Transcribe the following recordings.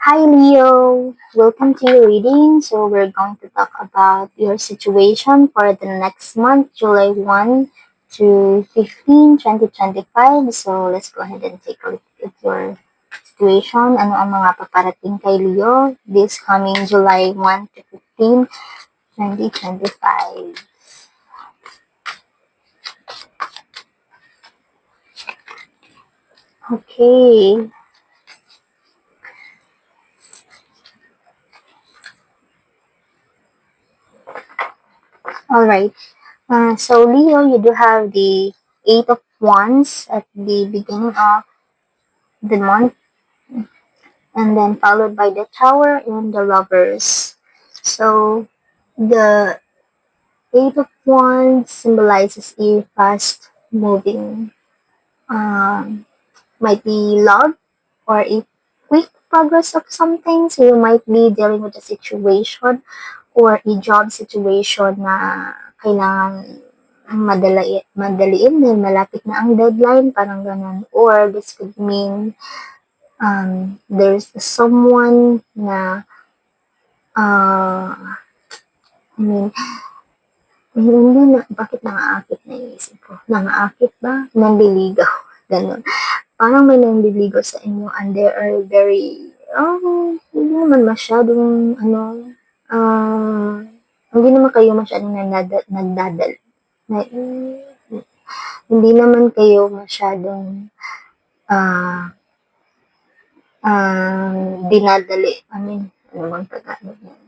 Hi Leo, welcome to your reading. So we're going to talk about your situation for the next month, July 1 to 15, 2025. So let's go ahead and take a look at your situation. Ano ang mga paparating kay Leo this coming July 1 to 15, 2025. Okay. All right. So Leo, you do have the Eight of Wands at the beginning of the month, and then followed by the Tower and the Lovers. So the Eight of Wands symbolizes a fast moving, um, might be love or a quick progress of something. So you might be dealing with a situation or a job situation na kailangan madaliin dahil malapit na ang deadline, parang ganun. Or this could mean there's someone na I mean, hindi na, bakit nangaakit na iisip ko? Nangaakit ba? Nanliligaw. Ganun. Parang may nanliligaw sa inyo and they are very, hindi naman masyadong, ah, hindi naman kayo masyadong nagdadal. Na, hindi naman kayo masyadong, ah, dinadali. I mean, ano bang Tagalog niya?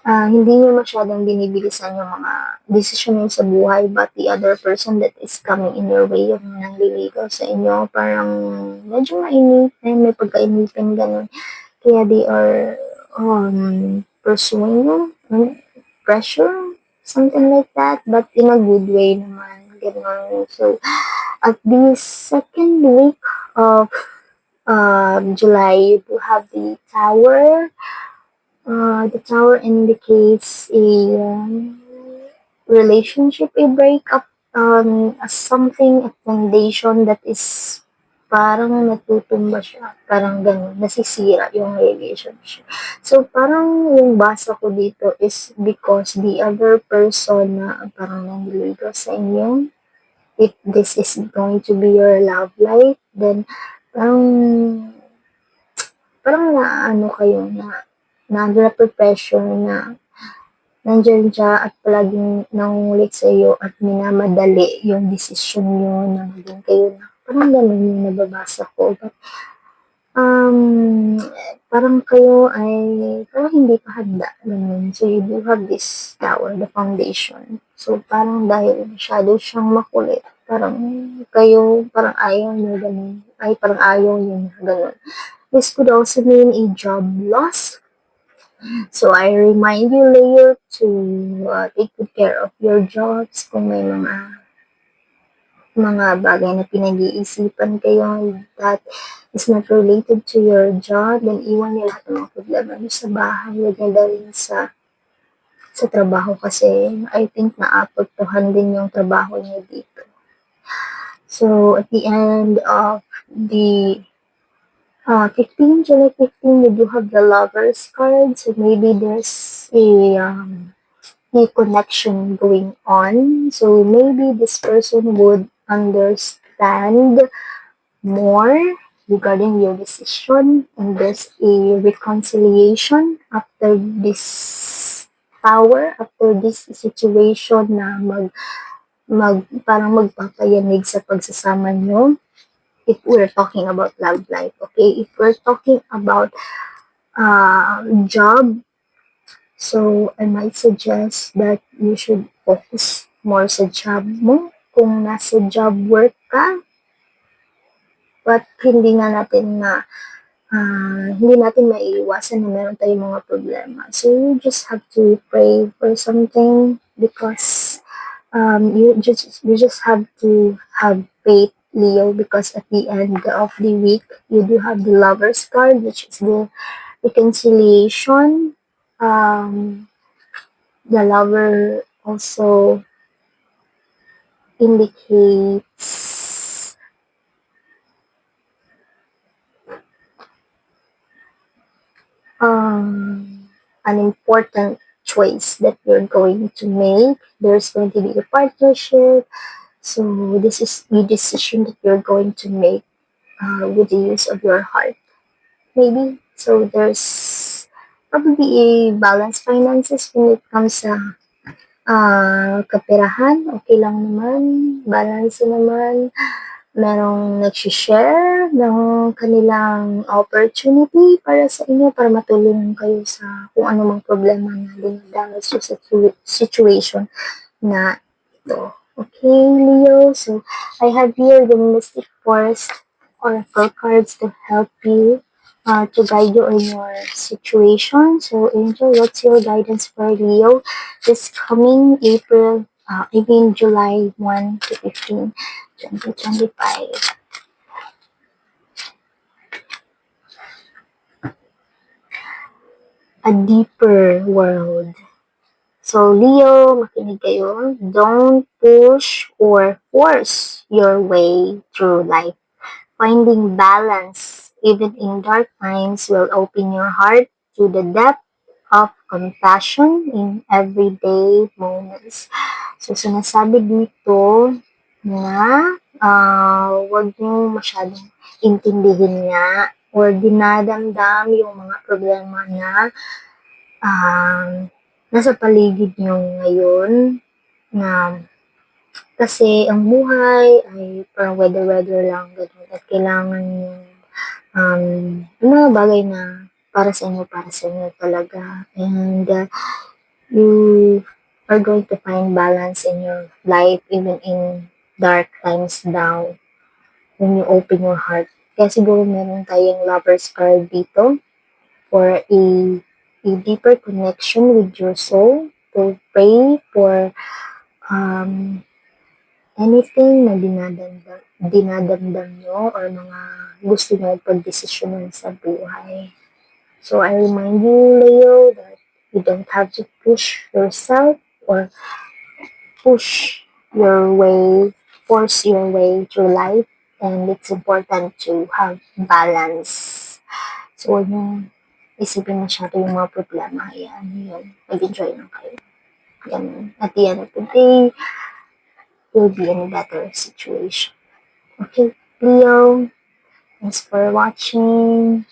Hindi niyo masyadong binibilisan yung mga desisyon niyo sa buhay, but the other person that is coming in your way, yung nangliligaw sa inyo, parang medyo may pagkainitin, ganun. Kaya they are pursuing you, pressure, something like that, but in a good way naman, ganun. So, at the second week of July, you do have the Tower. The Tower indicates a relationship, a breakup, something, a foundation that is parang natutumba siya, parang ganun, nasisira yung relationship. So, parang yung basa ko dito is because the other person na parang nangliligaw sa inyo, if this is going to be your love life, then parang na ano kayo na na nandiyan siya at palaging nangungulit sa iyo at minamadali yung desisyon niyo na maging kayo na. Parang ganun yung nababasa ko. But, um, parang kayo ay parang hindi pa handa. Ganun. So, you do have this tower, the foundation. So, parang dahil masyado siyang makulit, parang kayo, parang ayaw niyo ganun. Ay, parang ayaw niyo na ganun. This could also mean a job loss. So, I remind you, Leo, to take good care of your jobs. Kung may mga bagay na pinag-iisipan kayo that is not related to your job, then iwan niyo lahat ng mga problema niyo sa bahay. Huwag niyo dalhin sa trabaho kasi I think naapektuhan din yung trabaho niyo dito. So, at the end of the 15, July 15, we do have the Lovers card. So maybe there's a connection going on. So maybe this person would understand more regarding your decision, and there's a reconciliation after this tower, after this situation na parang magpapayanig sa pagsasama nyo. If we're talking about love life, okay? If we're talking about job, so I might suggest that you should focus more sa job mo kung nasa job work ka. But hindi natin maiiwasan na meron tayong mga problema. So you just have to pray for something because you just have to have faith, Leo, because at the end of the week you do have the Lovers card, which is the reconciliation. The lover also indicates an important choice that you're going to make. There's going to be a partnership. So this is the decision that you're going to make with the use of your heart. Maybe. So there's probably a balanced finances when it comes sa kaperahan. Okay lang naman. Balance naman. Merong nag-share ng kanilang opportunity para sa inyo para matulungan kayo sa kung ano mang problema na dinadanas sa situation na ito. Okay, Leo? So, I have here the Mystic Forest Oracle cards to help you, to guide you in your situation. So, Angel, what's your guidance for Leo this coming July 1 to 15, 2025? A deeper world. So, Leo, makinig kayo. Don't push or force your way through life. Finding balance, even in dark times, will open your heart to the depth of compassion in everyday moments. So, sinasabi dito na huwag niyo masyadong intindihin nga or dinadamdam yung mga problema na nasa paligid niyo ngayon na kasi ang buhay ay parang weather-weather lang ganun at kailangan yung mga bagay na para sa inyo talaga. And you are going to find balance in your life even in dark times daw when you open your heart. Kaya siguro meron tayong lover's card dito for a deeper connection with your soul, to pray for anything na dinadamdam nyo or mga gusto nyo pagdesisyonan sa buhay. So, I remind you, Leo, that you don't have to push yourself or force your way through life, and it's important to have balance. So, huwag nyo isipin masyado yung mga problema. Yan. Mag-enjoy lang kayo. Yan. At the end of the day, you'll be in a better situation. Okay, Leo, thanks for watching.